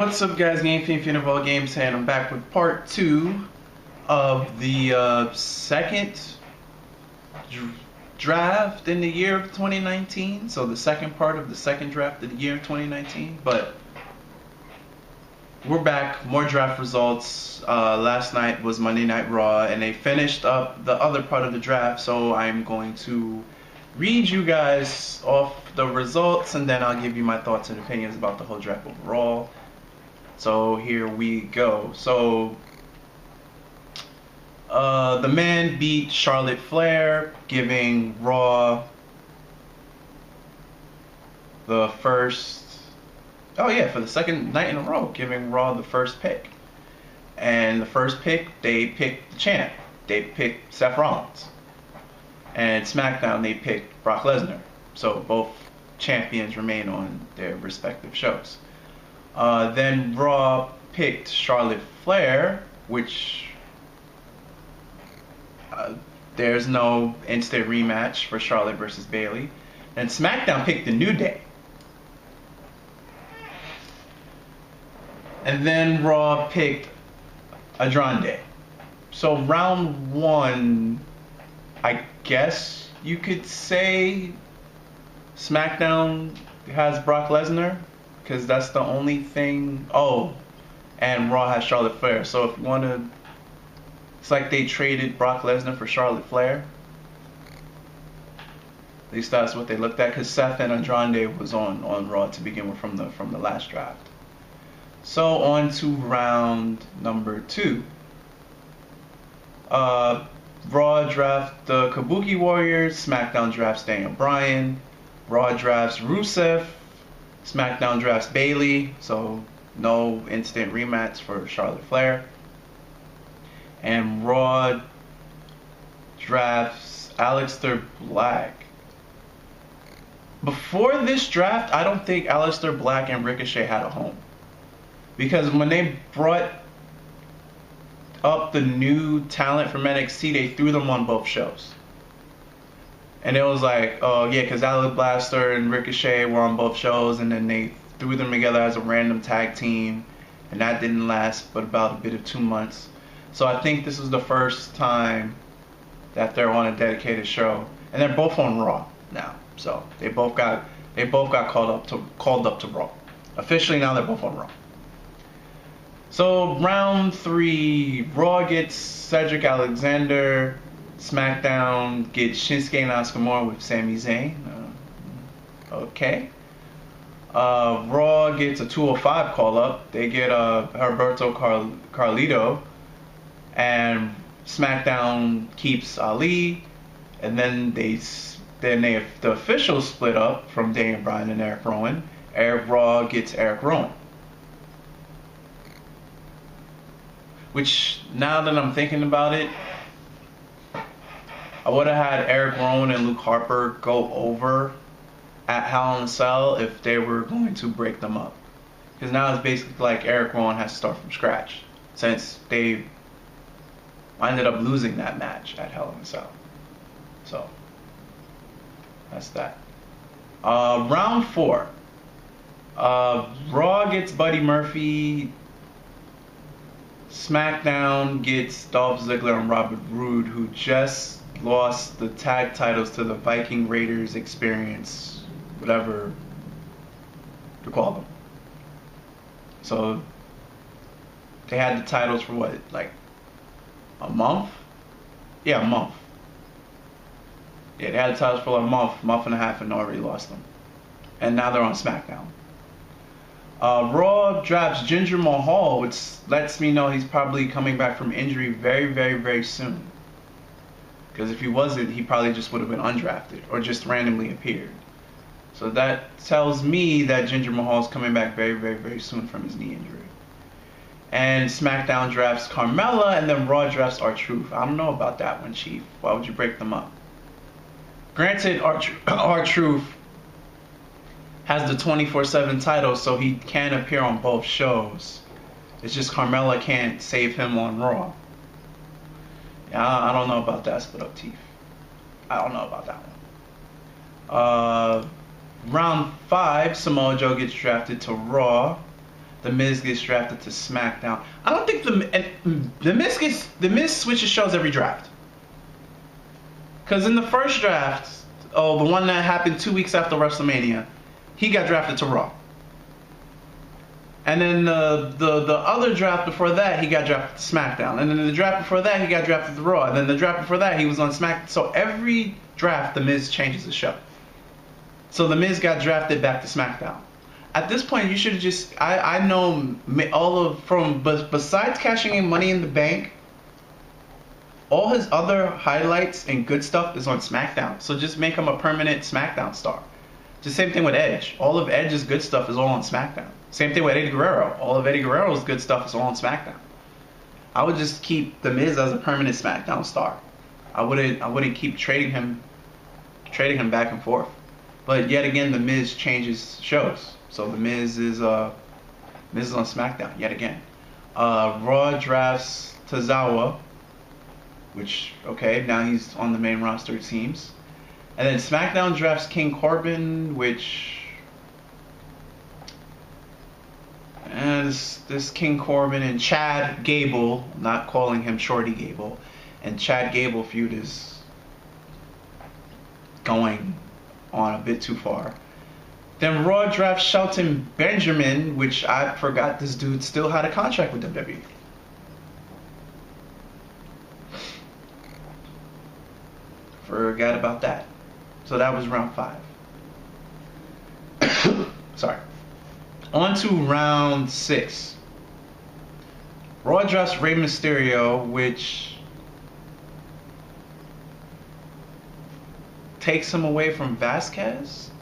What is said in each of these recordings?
What's up, guys? Game Fiend of all games, and I'm back with part 2 of the second draft in the year of 2019. So the second part of the second draft of the year of 2019. But we're back, more draft results. Last night was Monday Night Raw, and they finished up the other part of the draft. So I'm going to read you guys off the results, and then I'll give you my thoughts and opinions about the whole draft overall. So here we go. So the man beat Charlotte Flair, giving Raw the first, for the second night in a row, giving Raw the first pick. And the first pick, they picked the champ. They picked Seth Rollins. And SmackDown, they picked Brock Lesnar. So both champions remain on their respective shows. Then Raw picked Charlotte Flair, which there's no instant rematch for Charlotte versus Bayley. And SmackDown picked the New Day. And then Raw picked Andrade. So round one, I guess you could say SmackDown has Brock Lesnar, because that's the only thing. Oh, and Raw has Charlotte Flair. So if you want to, it's like they traded Brock Lesnar for Charlotte Flair. At least that's what they looked at, because Seth and Andrade was on Raw to begin with from the last draft. So on to round number 2. Raw draft the Kabuki Warriors. SmackDown drafts Daniel Bryan. Raw drafts Rusev. SmackDown drafts Bayley, so no instant rematch for Charlotte Flair. And Raw drafts Aleister Black. Before this draft, I don't think Aleister Black and Ricochet had a home. Because when they brought up the new talent from NXT, they threw them on both shows. And it was like, oh yeah, because Aleister Black and Ricochet were on both shows, and then they threw them together as a random tag team, and that didn't last but about a bit of 2 months. So I think this is the first time that they're on a dedicated show, and they're both on Raw now. So they both got called up to Raw. Officially now they're both on Raw. So round 3, Raw gets Cedric Alexander. SmackDown gets Shinsuke Nakamura with Sami Zayn. Okay. Raw gets a 205 call up. They get Alberto Carlito, and SmackDown keeps Ali. And then the officials split up from Daniel Bryan and Eric Rowan. Raw gets Eric Rowan. Which, now that I'm thinking about it, I would have had Eric Rowan and Luke Harper go over at Hell in a Cell if they were going to break them up. Because now it's basically like Eric Rowan has to start from scratch, since they ended up losing that match at Hell in a Cell. So, that's that. Round 4. Raw gets Buddy Murphy. SmackDown gets Dolph Ziggler and Robert Roode, who just lost the tag titles to the Viking Raiders Experience, whatever you call them. So they had the titles for what, like a month? Yeah, a month. Yeah, they had the titles for a month and a half, and already lost them. And now they're on SmackDown. Raw drafts Jinder Mahal, which lets me know he's probably coming back from injury very, very, very soon. Because if he wasn't, he probably just would have been undrafted or just randomly appeared. So that tells me that Jinder Mahal is coming back very, very, very soon from his knee injury. And SmackDown drafts Carmella, and then Raw drafts R-Truth. I don't know about that one, Chief. Why would you break them up? Granted, R-Truth has the 24/7 title, so he can appear on both shows. It's just Carmella can't save him on Raw. Yeah, I don't know about that split up, Teeth. I don't know about that one. Round 5, Samoa Joe gets drafted to Raw. The Miz gets drafted to SmackDown. I don't think the Miz switches shows every draft. Because in the first draft, the one that happened 2 weeks after WrestleMania, he got drafted to Raw. And then the other draft before that, he got drafted to SmackDown. And then the draft before that, he got drafted to Raw. And then the draft before that, he was on SmackDown. So every draft, the Miz changes the show. So the Miz got drafted back to SmackDown. At this point, you should have just... I know besides cashing in Money in the Bank, all his other highlights and good stuff is on SmackDown. So just make him a permanent SmackDown star. Just same thing with Edge. All of Edge's good stuff is all on SmackDown. Same thing with Eddie Guerrero. All of Eddie Guerrero's good stuff is all on SmackDown. I would just keep The Miz as a permanent SmackDown star. I wouldn't keep trading him back and forth. But yet again, The Miz changes shows. So The Miz is on SmackDown yet again. Raw drafts Tozawa, which, okay, now he's on the main roster, it seems. And then SmackDown drafts King Corbin, which... And this King Corbin and Chad Gable, not calling him Shorty Gable, and Chad Gable feud is going on a bit too far. Then Raw drafts Shelton Benjamin, which I forgot this dude still had a contract with WWE. Forgot about that. So that was round 5. Sorry. On to round 6. Raw drafts Rey Mysterio, which takes him away from Vasquez.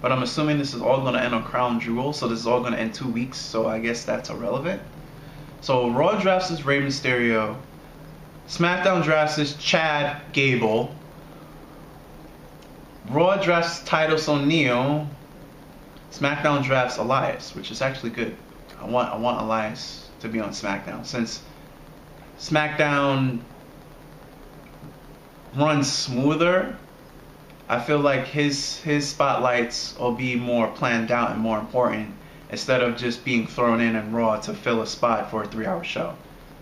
But I'm assuming this is all going to end on Crown Jewel, so this is all going to end 2 weeks, so I guess that's irrelevant. So Raw drafts is Rey Mysterio. SmackDown drafts is Chad Gable. Raw drafts Titus O'Neil. SmackDown drafts Elias, which is actually good. I want Elias to be on SmackDown, since SmackDown runs smoother. I feel like his spotlights will be more planned out and more important, instead of just being thrown in Raw to fill a spot for a 3-hour show.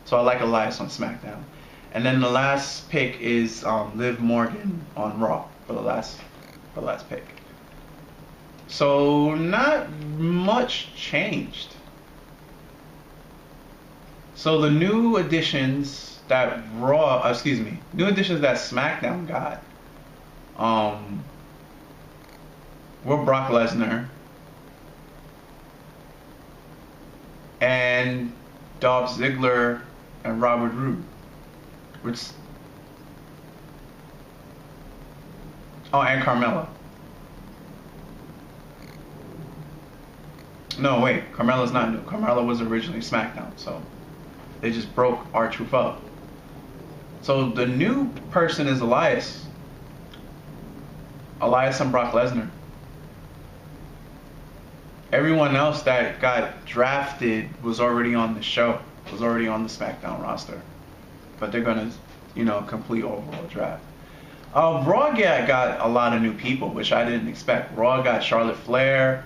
So I like Elias on SmackDown. And then the last pick is Liv Morgan on Raw for the last pick. So not much changed. So the new additions that SmackDown got were Brock Lesnar and Dolph Ziggler and Robert Roode. And Carmella. No, wait, Carmella's not new. Carmella was originally SmackDown, so they just broke R-Truth up. So the new person is Elias. Elias and Brock Lesnar. Everyone else that got drafted was already on the show, was already on the SmackDown roster. But they're gonna, complete overall draft. Raw got a lot of new people, which I didn't expect. Raw got Charlotte Flair.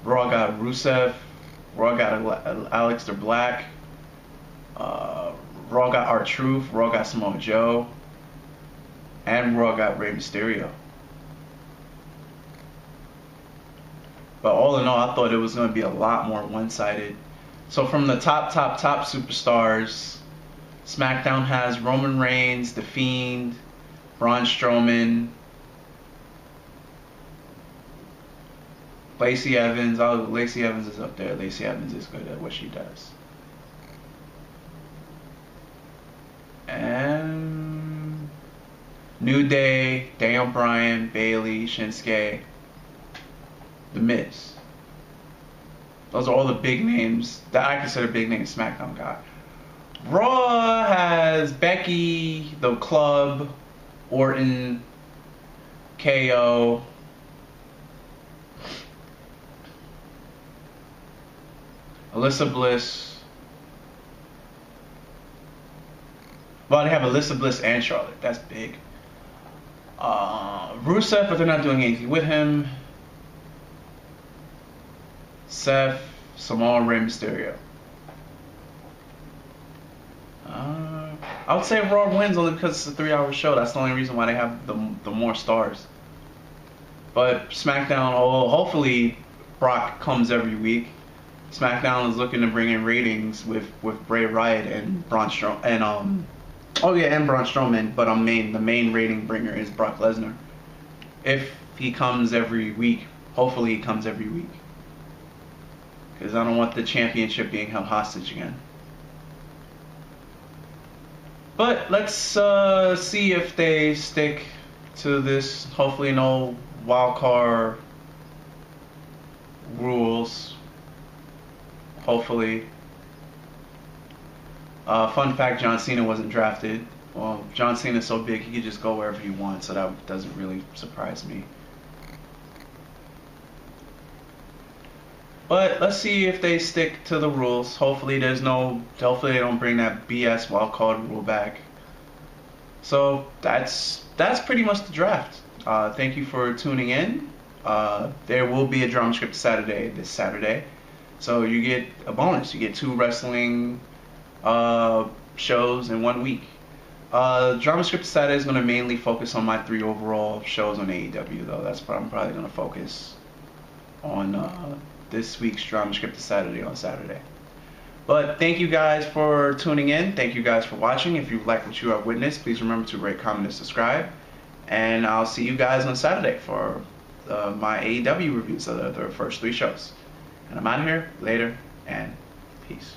Raw got Rusev. Raw got Aleister Black. Raw got R-Truth. Raw got Samoa Joe. And Raw got Rey Mysterio. But all in all, I thought it was going to be a lot more one-sided. So from the top superstars, SmackDown has Roman Reigns, The Fiend, Braun Strowman, Lacey Evans. Lacey Evans is up there. Lacey Evans is good at what she does. And New Day, Daniel Bryan, Bayley, Shinsuke, The Miz. Those are all the big names that I consider big names SmackDown got. Raw has Becky, The Club, Orton, KO, Alyssa Bliss. Well, they have Alyssa Bliss and Charlotte. That's big. Rusev, but they're not doing anything with him. Seth, Samoa, Rey Mysterio. I would say Raw wins only because it's a 3-hour show. That's the only reason why they have the more stars. But SmackDown, hopefully Brock comes every week. SmackDown is looking to bring in ratings with Bray Wyatt and Braun Strowman and Braun Strowman. But the main rating bringer is Brock Lesnar. If he comes every week, hopefully he comes every week, because I don't want the championship being held hostage again. But let's see if they stick to this. Hopefully no wildcard rules. Hopefully. Fun fact, John Cena wasn't drafted. Well, John Cena's so big he could just go wherever he wants, so that doesn't really surprise me. But let's see if they stick to the rules. Hopefully they don't bring that BS wildcard rule back. So that's pretty much the draft. Thank you for tuning in. There will be a drama script Saturday this Saturday. So you get a bonus. You get 2 wrestling shows in 1 week. Drama script Saturday is going to mainly focus on my 3 overall shows on AEW, though. That's what I'm probably going to focus on this week's drama script Saturday on Saturday. But thank you guys for tuning in. Thank you guys for watching. If you like what you have witnessed, please remember to rate, comment, and subscribe. And I'll see you guys on Saturday for my AEW reviews of the first 3 shows. And I'm out of here. Later, and peace.